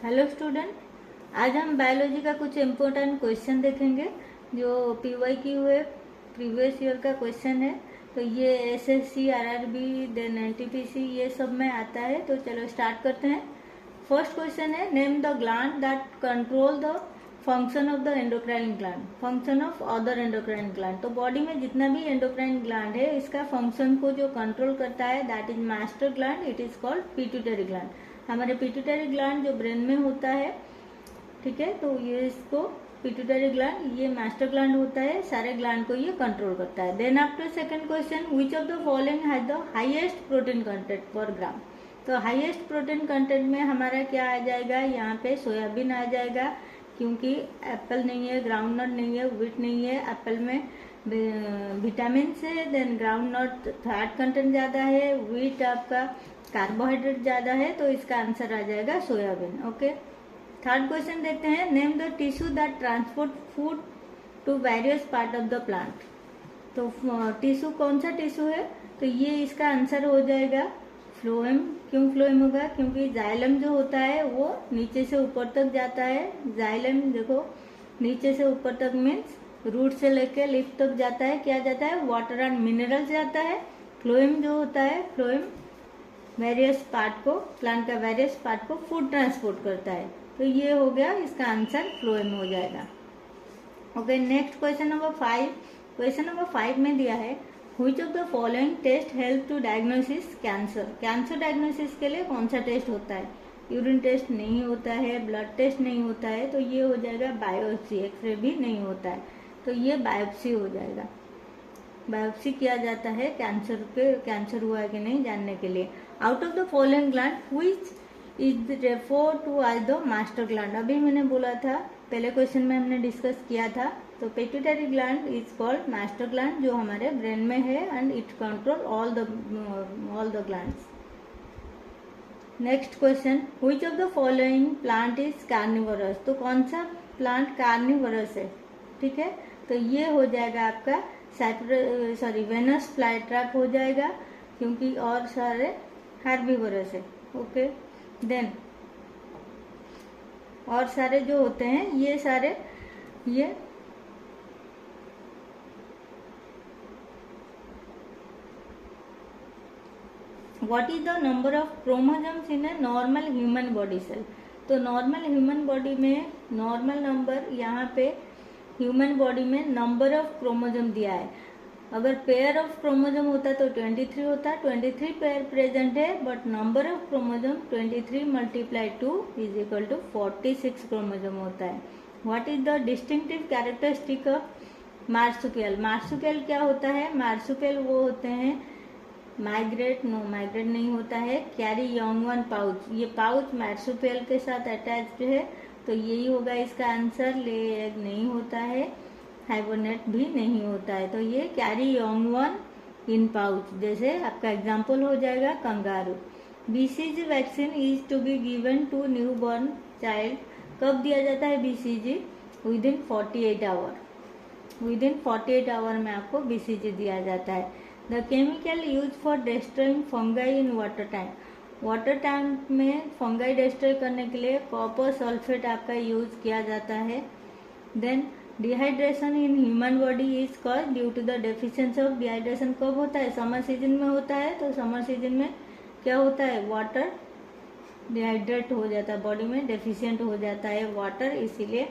Hello student, आज हम biology का कुछ इम्पोर्टेंट क्वेश्चन देखेंगे जो PYQ है, प्रीवियस ईयर का क्वेश्चन है। तो ये SSC, RRB, देन NTPC ये सब में आता है। तो चलो स्टार्ट करते हैं। फर्स्ट क्वेश्चन है, name the gland that control the function of the endocrine gland, function of other endocrine gland. तो बॉडी में जितना भी एंडोक्राइन ग्लैंड है, इसका फंक्शन को जो कंट्रोल करता है that is master gland, it is called pituitary gland. हमारे पिट्यूटरी ग्लैंड जो ब्रेन में होता है, ठीक है, तो ये इसको पिट्यूटरी ग्लैंड, ये मास्टर ग्लैंड होता है, सारे ग्लैंड को ये कंट्रोल करता है। Then after second question, which of the following has the highest protein content per gram. तो हाईएस्ट प्रोटीन कंटेंट में हमारा क्या आ जाएगा, यहाँ पे सोयाबीन आ जाएगा, क्योंकि एप्पल नहीं है, ग्राउंड नट नहीं है, व्हीट नहीं है। एप्पल में विटामिन है, then groundnut fat content ज़्यादा है, व्हीट आपका कार्बोहाइड्रेट ज़्यादा है, तो इसका आंसर आ जाएगा सोयाबीन। ओके, थर्ड क्वेश्चन देखते हैं, name the tissue that transport food to various part of the plant. तो टिश्यू कौन सा टिश्यू है, तो ये इसका आंसर हो जाएगा फ्लोएम। क्यों फ्लोएम होगा, क्योंकि जाइलम जो होता है वो नीचे से ऊपर तक जाता है। जाइलम देखो नीचे से ऊपर तक मीन्स रूट से लेकर लिफ तक जाता है, क्या जाता है, वाटर एंड मिनरल्स जाता है। फ्लोएम जो होता है, फ्लोएम वेरियस पार्ट को, प्लांट का वेरियस पार्ट को फूड ट्रांसपोर्ट करता है। तो ये हो गया, इसका आंसर फ्लोएम हो जाएगा। Okay, next question number 5। Question number 5 में दिया है, which of the following test help to diagnosis cancer. Cancer diagnosis के लिए कौन सा टेस्ट होता है, यूरिन टेस्ट नहीं होता है, ब्लड टेस्ट नहीं होता है, तो ये हो जाएगा बायोप्सी। एक्सरे भी नहीं होता है, तो ये बायोप्सी हो जाएगा। बायोप्सी किया जाता है कैंसर हुआ है कि नहीं जानने के लिए। Out of the following gland which is refer to as the master gland. अभी मैंने बोला था, पहले क्वेश्चन में हमने डिस्कस किया था, तो pituitary gland is called master gland, जो हमारे ब्रेन में है, and it control all the glands. Next question, which of the following plant is carnivorous. तो कौन सा प्लांट कार्निवोरस है, ठीक है, तो ये हो जाएगा आपका वेनस फ्लाईट्रैप हो जाएगा, क्योंकि और सारे हार्बिवोरस है। ओके, देन और सारे जो होते हैं ये सारे ये what is the number of chromosomes in a normal human body cell. तो नॉर्मल ह्यूमन बॉडी में नॉर्मल नंबर, यहाँ पे ह्यूमन बॉडी में नंबर ऑफ क्रोमोसोम दिया है। अगर पेयर ऑफ क्रोमोसोम होता तो 23 होता, 23 पेयर प्रेजेंट है, but number of chromosome 23 × 2 = 46 chromosome होता है। What is the distinctive characteristic of marsupial. Marsupial क्या होता है, मार्सुपियल वो होते हैं माइग्रेट नहीं होता है, कैरी यंग वन पाउच। ये पाउच मार्सुपियल के साथ अटैच्ड है, तो यही होगा इसका आंसर। ले एग नहीं होता है, हाइबरनेट भी नहीं होता है, तो ये carry young one in pouch, जैसे आपका एग्जाम्पल हो जाएगा kangaroo. BCG vaccine is to be given to newborn child. कब दिया जाता है BCG, within 48 hour. Within 48 hour में आपको BCG दिया जाता है। The chemical use for destroying fungi in water tank. Water tank में फंगाई डिस्ट्रॉय करने के लिए कॉपर सल्फेट आपका यूज किया जाता है। Then dehydration in human body is cause due to the deficiency of. Dehydration कब होता है, समर सीजन में होता है, तो समर सीजन में क्या होता है, वाटर डिहाइड्रेट हो जाता है, बॉडी में डेफिशिएंट हो जाता है वाटर, इसीलिए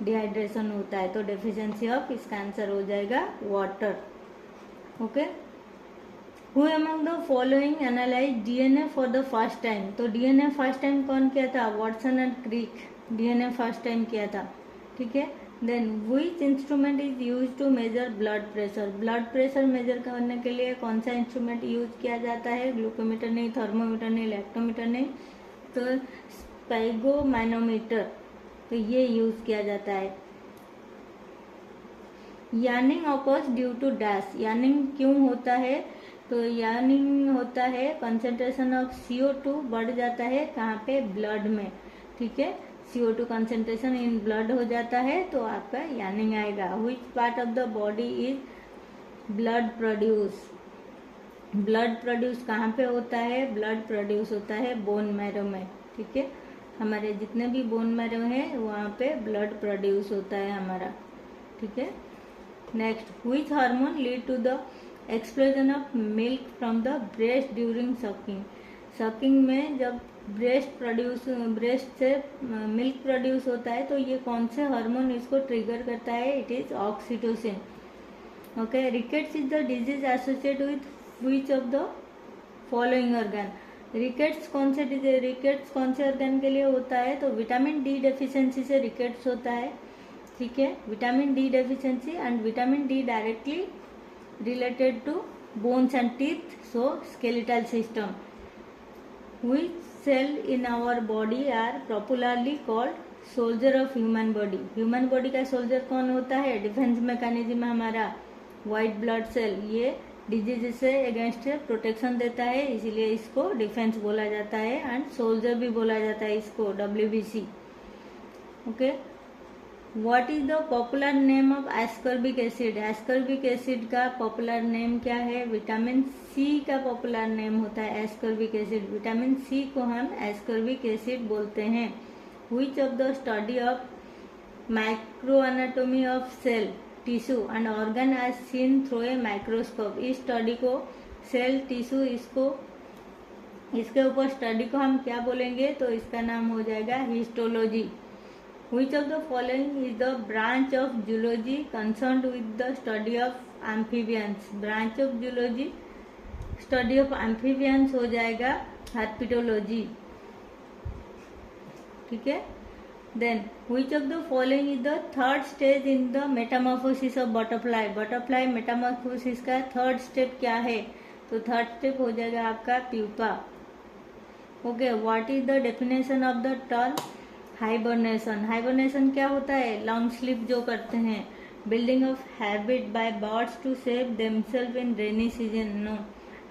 डिहाइड्रेशन होता है। तो डेफिशिएंसी ऑफ, इसका आंसर हो जाएगा water. Okay, who among the following analyse DNA for the first time. तो DNA फर्स्ट टाइम कौन किया था, Watson and Crick DNA first time किया था, ठीक है। Then which instrument is use to measure blood pressure. Blood pressure measure करने के लिए कौन सा इंस्ट्रूमेंट यूज किया जाता है, ग्लूकोमीटर नहीं, थर्मोमीटर नहीं, लैक्टोमीटर नहीं, तो स्पैगोमैनोमीटर, तो ये यूज किया जाता है। यार्निंग ऑकर्स ड्यू टू डैश। यार्निंग क्यों होता है, तो यार्निंग होता है कंसेंट्रेशन ऑफ CO2 बढ़ जाता है, कहाँ पे, ब्लड में, ठीक है, CO2 कंसेंट्रेशन इन ब्लड हो जाता है, तो आपका यार्निंग आएगा। Which part of the body is blood produce. Blood produce कहाँ पे होता है? ब्लड प्रोड्यूस होता है बोन मैरो में, ठीक है। हमारे जितने भी बोन मैरो हैं वहाँ पे ब्लड प्रोड्यूस होता है हमारा, ठीक है। Next, which hormone lead to the explosion of milk from the breast during sucking? Sucking में जब ब्रेस्ट से मिल्क प्रोड्यूस होता है तो ये कौन से हार्मोन इसको ट्रिगर करता है? It is oxytocin, okay. Rickets is the disease associate with which of the following organ? Rickets कौन से ऑर्गन के लिए होता है? तो विटामिन डी डेफिशिएंसी से रिकेट्स होता है, ठीक है। Vitamin D deficiency, and vitamin D directly related to bones and teeth, so skeletal system. Which cell in our body are popularly called soldier of human body? Human body का soldier कौन होता है? Defence mechanism हमारा white blood cell. ये disease से against protection देता है, इसीलिए इसको डिफेंस बोला जाता है, एंड सोल्जर भी बोला जाता है इसको, WBC, okay. What is the popular name of ascorbic acid? Ascorbic acid का पॉपुलर नेम क्या है? विटामिन सी का पॉपुलर नेम होता है एस्कॉर्बिक एसिड। विटामिन सी को हम एस्कॉर्बिक एसिड बोलते हैं। Which of the study of microanatomy of cell, tissue and organ as seen through a microscope? इस स्टडी को सेल, टिश्यू, इसके ऊपर स्टडी को हम क्या बोलेंगे? तो इसका नाम हो जाएगा histology. Which of the following is the branch of zoology concerned with the study of amphibians? Branch of zoology study of amphibians हो जाएगा herpetology, ठीक है। Then which of the following is the third stage in the metamorphosis of butterfly? Butterfly metamorphosis का third step क्या है? तो third step हो जाएगा आपका pupa, okay. What is the definition of the term hibernation? Hibernation क्या होता है? लॉन्ग स्लीप जो करते हैं। Building of habit by birds to save themselves in rainy season, no.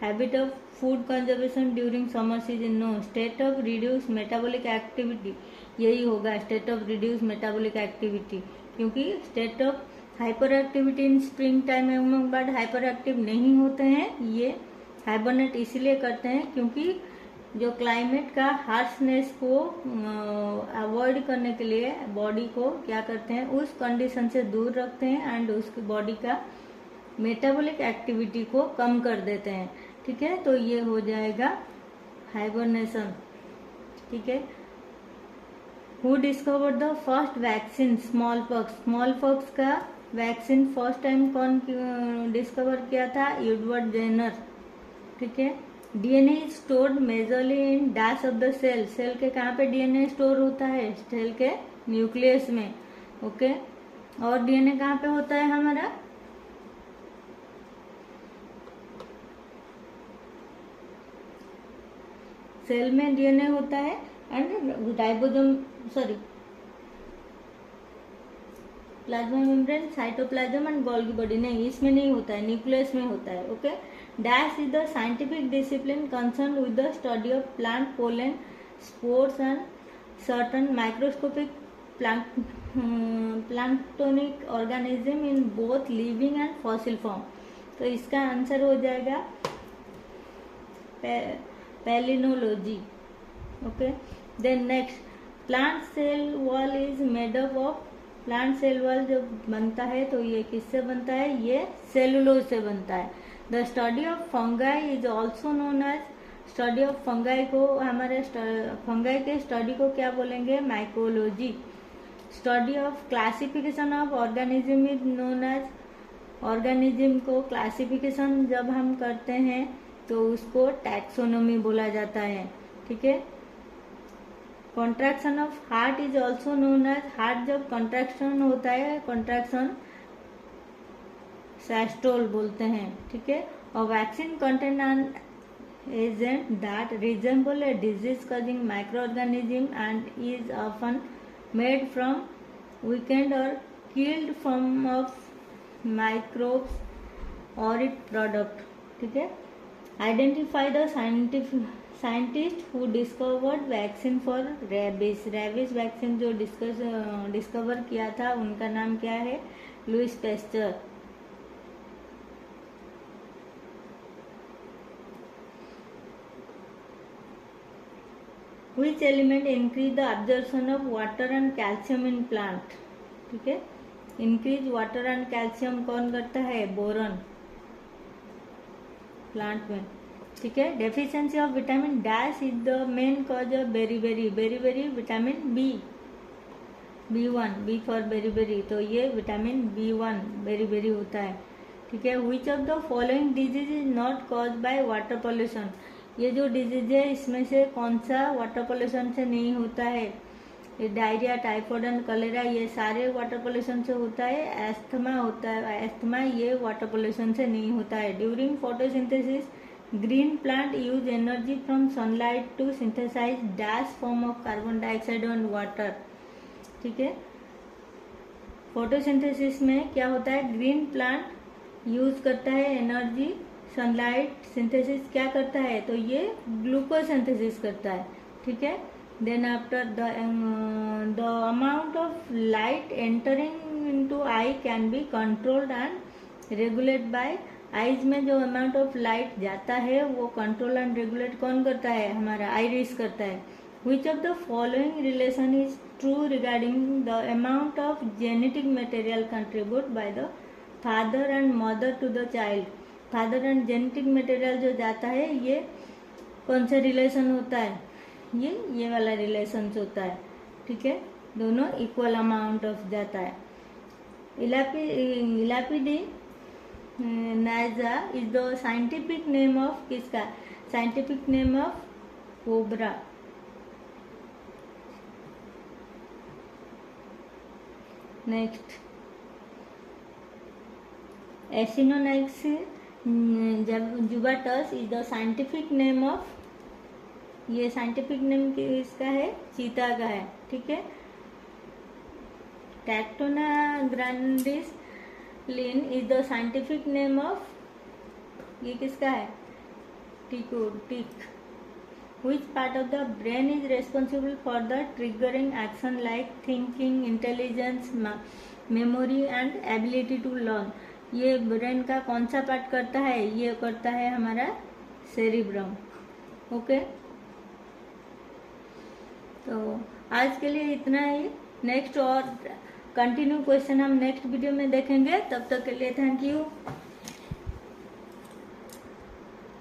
Habit of food conservation during summer season, no. State of reduce metabolic activity, यही होगा state of reduce metabolic activity, क्योंकि state of hyper activity in spring time में bird hyper active नहीं होते हैं। ये hibernate इसलिए करते हैं क्योंकि जो क्लाइमेट का हार्शनेस को अवॉइड करने के लिए बॉडी को क्या करते हैं? उस कंडीशन से दूर रखते हैं, एंड उसकी बॉडी का मेटाबॉलिक एक्टिविटी को कम कर देते हैं, ठीक है। तो ये हो जाएगा हाइबरनेशन, ठीक है। Who discovered the first vaccine smallpox? Smallpox का वैक्सीन फर्स्ट टाइम कौन डिस्कवर किया था? एडवर्ड जेनर, ठीक है। DNA is stored majorly in dash of the cell? Cell के कहाँ पे डीएनए स्टोर होता है? सेल के न्यूक्लियस में, ओके। और डीएनए कहाँ पे होता है हमारा? सेल में डीएनए होता है, and plasma membrane, cytoplasm and Golgi body, नहीं इसमें नहीं होता है, न्यूक्लियस में होता है, okay. Dash is the scientific discipline concern with the study of plant pollen, spores and certain microscopic planktonic organism in both living and fossil form. तो इसका आंसर हो जाएगा palynology, okay. Then next, plant cell wall is made up of? Plant cell wall जो बनता है तो ये किससे बनता है? ये सेलुलोज से बनता है। The study of fungi is also known as? Study of fungi को हमारे फंगाई के स्टडी को क्या बोलेंगे? Mycology. Study of classification of organism is known as? Organism को क्लासिफिकेशन जब हम करते हैं तो उसको टैक्सोनॉमी बोला जाता है, ठीक है। Contraction of heart is also known as? Heart जब कॉन्ट्रैक्शन होता है, कॉन्ट्रैक्शन सिस्टोल बोलते हैं, ठीक है। और vaccine contain an agent that resemble a disease causing microorganism and is often made from weakened और किल्ड फॉर्म ऑफ माइक्रोब्स और इट प्रोडक्ट, ठीक है। Identify the scientist who discovered vaccine for rabies? Rabies vaccine जो discover किया था उनका नाम क्या है? Louis pasture. Which element increase the absorption of water and calcium in plant? ठीक है, इंक्रीज वाटर एंड कैल्शियम कौन करता है? बोरॉन, प्लांट में। ठीक है, deficiency of vitamin dash is the main cause of beriberi. Beriberi vitamin B1, B for beriberi, तो ये विटामिन B1 बेरीबेरी होता है। ठीक है, which of the following disease is not cause by water pollution? ये जो डिजीज है इसमें से कौन सा वाटर पॉल्यूशन से नहीं होता है? ये डायरिया, टाइफाइड एंड कलेरा ये सारे वाटर पॉल्यूशन से होता है। एस्थमा होता है, एस्थमा ये वाटर पॉल्यूशन से नहीं होता है। During photosynthesis green plant use energy from sunlight to synthesise dash form of carbon dioxide and water. ठीक है, फोटोसिंथेसिस में क्या होता है? ग्रीन प्लांट यूज करता है एनर्जी, सनलाइट सिंथेसिस क्या करता है? तो ये ग्लूकोज सिंथेसिस करता है। ठीक है, then after the amount of light entering into eye can be controlled and regulate by eyes में जो अमाउंट ऑफ लाइट जाता है वो कंट्रोल एंड रेगुलेट कौन करता है? हमारा आइरिस करता है। Which of the following relation is true regarding the amount of genetic material contribute by the father and mother to the child? Father and genetic material जो जाता है ये कौन सा रिलेशन होता है? ये वाला रिलेशन होता है। ठीक है, दोनों इक्वल अमाउंट ऑफ जाता है। Elapidae Naja is the scientific name of किसका? Scientific name of cobra. Next, Acinonyx jubatus is the scientific name of, ये साइंटिफिक नेम किसका है? चीता का है। ठीक है, Tectona grandis Linn is the scientific name of, ये किसका है? Teak. Which part of the brain is responsible for the triggering action like thinking, intelligence, memory and ability to learn? ये ब्रेन का कौन सा पार्ट करता है? ये करता है हमारा सेरिब्रम। ओके, तो आज के लिए इतना ही। नेक्स्ट और कंटिन्यू क्वेश्चन हम नेक्स्ट वीडियो में देखेंगे। तब तक के लिए थैंक यू।